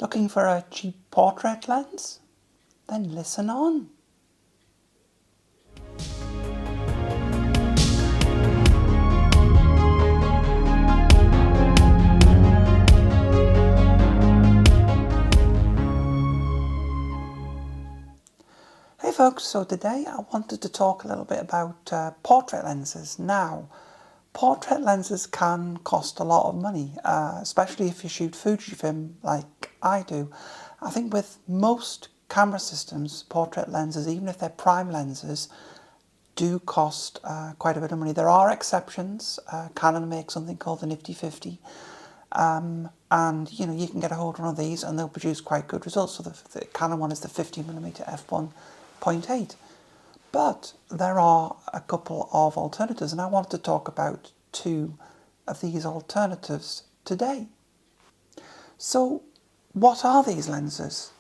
Looking for a cheap portrait lens? Then listen on. Hey folks, so today I wanted to talk a little bit about portrait lenses. Now, portrait lenses can cost a lot of money, especially if you shoot Fujifilm like I do. I think with most camera systems, portrait lenses, even if they're prime lenses, do cost quite a bit of money. There are exceptions. Canon makes something called the Nifty 50. And you can get a hold of one of these and they'll produce quite good results. So the Canon one is the 50mm f1.8. But there are a couple of alternatives, and I want to talk about two of these alternatives today. So what are these lenses?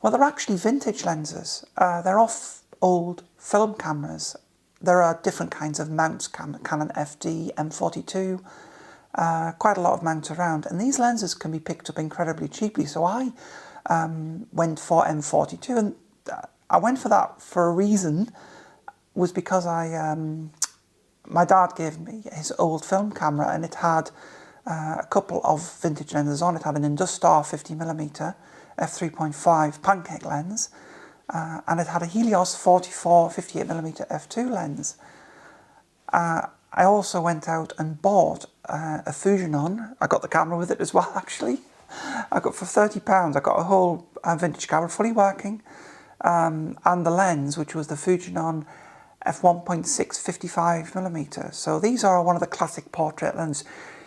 Well, they're actually vintage lenses. They're off old film cameras. There are different kinds of mounts, Canon FD, M42, quite a lot of mounts around, and these lenses can be picked up incredibly cheaply. So I went for M42, and I went for that for a reason, was because my dad gave me his old film camera, and it had a couple of vintage lenses on. It had an Industar 50mm f3.5 pancake lens, and it had a Helios 44 58mm f2 lens. I also went out and bought a Fujinon. I got the camera with it as well, actually. I got for £30. I got a whole vintage camera, fully working, and the lens, which was the Fujinon f1.6 55mm. So these are one of the classic portrait lenses.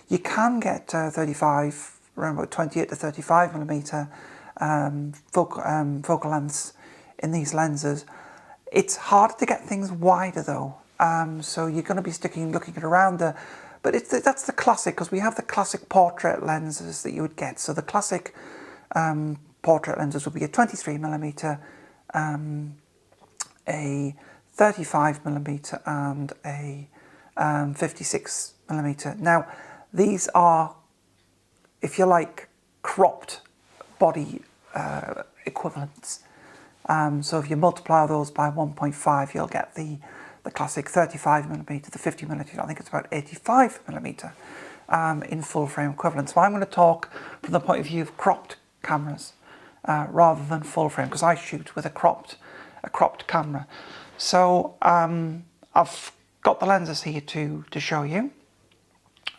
You can get 35, around about 28 to 35mm focal lengths in these lenses. It's harder to get things wider though. So you're going to be looking at around the, but that's the classic, because we have the classic portrait lenses that you would get. So the classic portrait lenses would be a 23mm, a 35mm, and a 56mm. Now, these are, if you like, cropped body equivalents. So if you multiply those by 1.5, you'll get the classic 35mm, the 50mm, I think it's about 85mm in full frame equivalent. So I'm going to talk from the point of view of cropped cameras rather than full frame, because I shoot with a cropped camera. So I've got the lenses here to show you.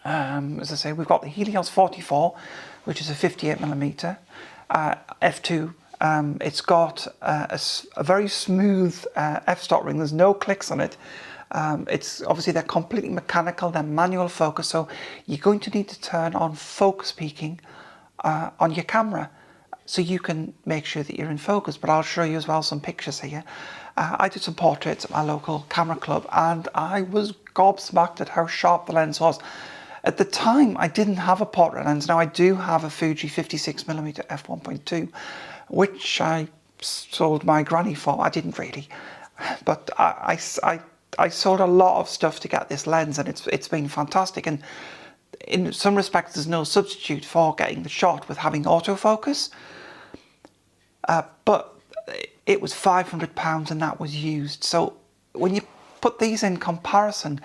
As I say, we've got the Helios 44, which is a 58mm f2. It's got a very smooth f-stop ring. There's no clicks on it. It's obviously, they're completely mechanical, they're manual focus, so you're going to need to turn on focus peaking on your camera so you can make sure that you're in focus. But I'll show you as well some pictures here. I did some portraits at my local camera club, and I was gobsmacked at how sharp the lens was. At the time, I didn't have a portrait lens. Now I do have a Fuji 56mm f1.2, which I sold my granny for. I didn't really, but I sold a lot of stuff to get this lens, and it's been fantastic. And in some respects, there's no substitute for getting the shot with having autofocus. But it was £500, and that was used. So when you put these in comparison,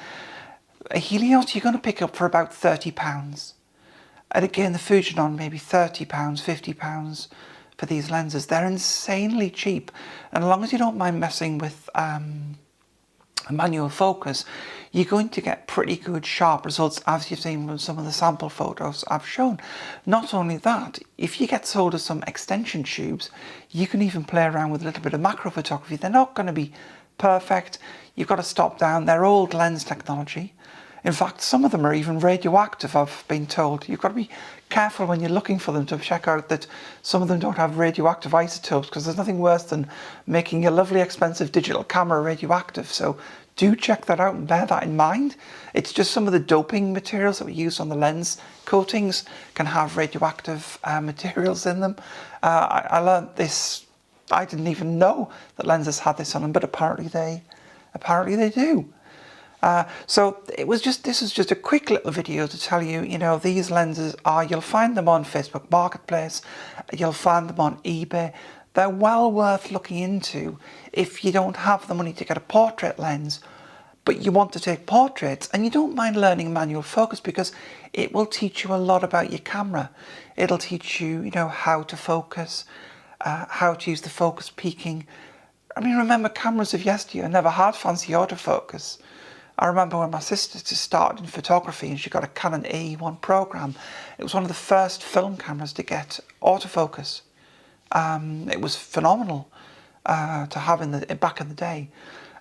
a Helios you're going to pick up for about £30. And again, the Fujinon maybe £30, £50 for these lenses. They're insanely cheap, and as long as you don't mind messing with a manual focus, you're going to get pretty good sharp results, as you've seen from some of the sample photos I've shown. Not only that, if you get hold of some extension tubes, you can even play around with a little bit of macro photography. They're not going to be perfect. You've got to stop down. They're old lens technology. In fact, some of them are even radioactive, I've been told. You've got to be careful when you're looking for them to check out that some of them don't have radioactive isotopes, because there's nothing worse than making a lovely expensive digital camera radioactive. So do check that out and bear that in mind. It's just some of the doping materials that we use on the lens coatings can have radioactive materials in them. I learned this, I didn't even know that lenses had this on them, but apparently they do. So this is just a quick little video to tell you, these lenses you'll find them on Facebook Marketplace, you'll find them on eBay. They're well worth looking into if you don't have the money to get a portrait lens, but you want to take portraits and you don't mind learning manual focus, because it will teach you a lot about your camera. It'll teach you, how to focus, how to use the focus peaking. I mean, remember, cameras of yesteryear never had fancy autofocus. I remember when my sister just started in photography and she got a Canon AE1 program. It was one of the first film cameras to get autofocus. It was phenomenal to have back in the day.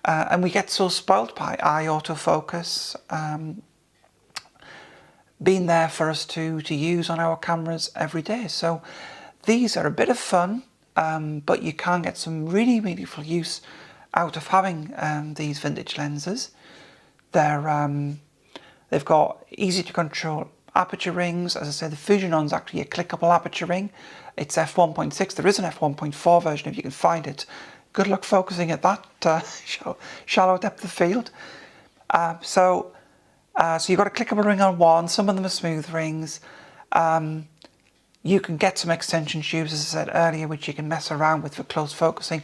And we get so spoilt by eye autofocus being there for us to use on our cameras every day. So these are a bit of fun, but you can get some really meaningful use out of having these vintage lenses. They've got easy to control aperture rings. As I say, the Fujinon's actually a clickable aperture ring. It's f1.6. There is an f1.4 version if you can find it. Good luck focusing at that shallow depth of field. So you've got a clickable ring on one. Some of them are smooth rings. You can get some extension tubes, as I said earlier, which you can mess around with for close focusing,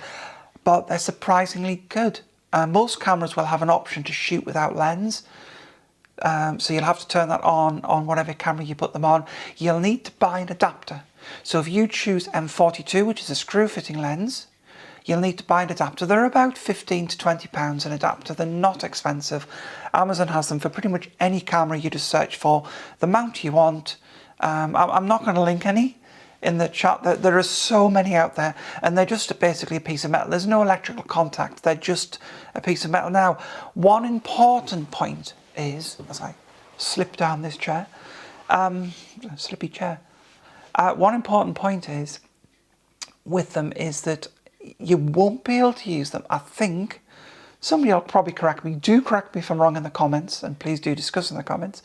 but they're surprisingly good. Most cameras will have an option to shoot without lens. So you'll have to turn that on whatever camera you put them on. You'll need to buy an adapter. So if you choose M42, which is a screw fitting lens, you'll need to buy an adapter. They're about £15 to £20 an adapter. They're not expensive. Amazon has them for pretty much any camera. You just search for the mount you want. I'm not going to link any in the chat. There are so many out there, and they're just basically a piece of metal. There's no electrical contact. They're just a piece of metal. Now, one important point is, as I slip down this chair, slippy chair, one important point is with them is that you won't be able to use them. I think somebody will probably correct me. Do correct me if I'm wrong in the comments, and please do discuss in the comments.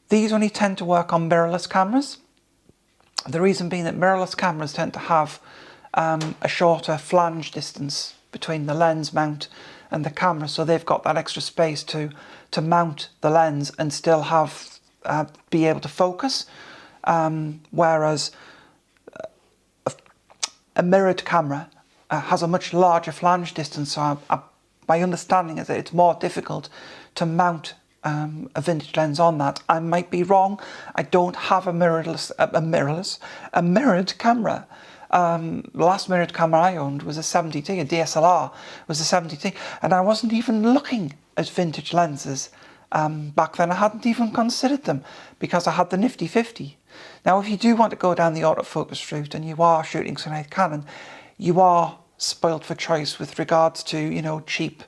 These only tend to work on mirrorless cameras. The reason being that mirrorless cameras tend to have a shorter flange distance between the lens mount and the camera, so they've got that extra space to mount the lens and still have be able to focus, whereas a mirrored camera has a much larger flange distance. So my understanding is that it's more difficult to mount a vintage lens on that. I might be wrong. I don't have a mirrored camera. The last mirrored camera I owned was a 70D, a DSLR was a 70D, and I wasn't even looking at vintage lenses back then. I hadn't even considered them because I had the nifty 50. Now, if you do want to go down the autofocus route and you are shooting something like Canon, you are spoilt for choice with regards to, cheap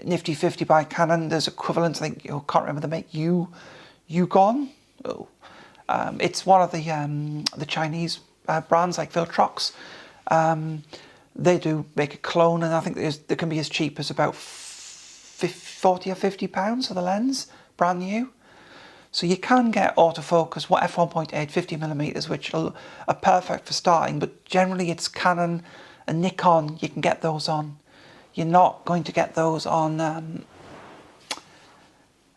nifty 50 by Canon. There's equivalents, I think, can't remember the make, Yukon. It's one of the Chinese brands like Viltrox. They do make a clone, and I think there can be as cheap as about 40 or £50 for the lens, brand new. So you can get autofocus, f1.8 50mm, which are perfect for starting, but generally it's Canon and Nikon you can get those on. You're not going to get those on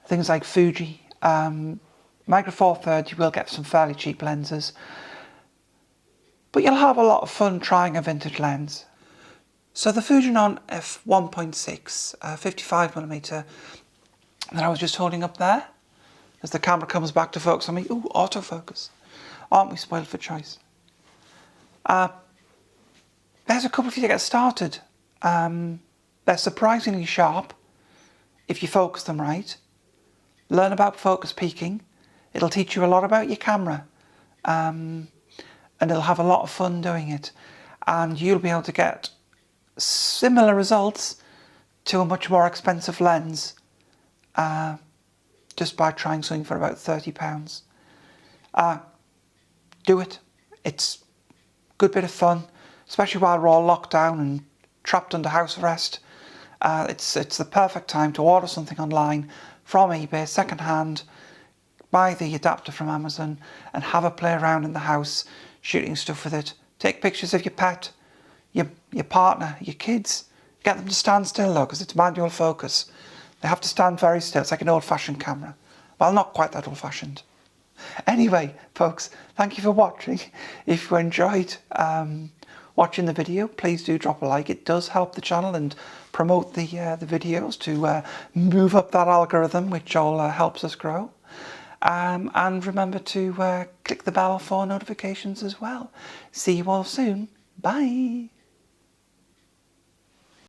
things like Fuji. Micro Four Thirds, you will get some fairly cheap lenses, but you'll have a lot of fun trying a vintage lens. So the Fujinon f1.6 55mm that I was just holding up there, as the camera comes back to focus on me, autofocus. Aren't we spoiled for choice? There's a couple for you to get started. They're surprisingly sharp if you focus them right. Learn about focus peaking. It'll teach you a lot about your camera, and it'll have a lot of fun doing it. And you'll be able to get similar results to a much more expensive lens just by trying something for about £30. Do it. It's a good bit of fun, especially while we're all locked down and trapped under house arrest. It's the perfect time to order something online from eBay, second-hand, buy the adapter from Amazon and have a play around in the house, shooting stuff with it. Take pictures of your pet, your partner, your kids. Get them to stand still though, because it's manual focus. They have to stand very still. It's like an old-fashioned camera. Well, not quite that old-fashioned. Anyway, folks, thank you for watching. If you enjoyed watching the video, please do drop a like. It does help the channel and promote the videos to move up that algorithm, which all helps us grow. And remember to click the bell for notifications as well. See you all soon. Bye.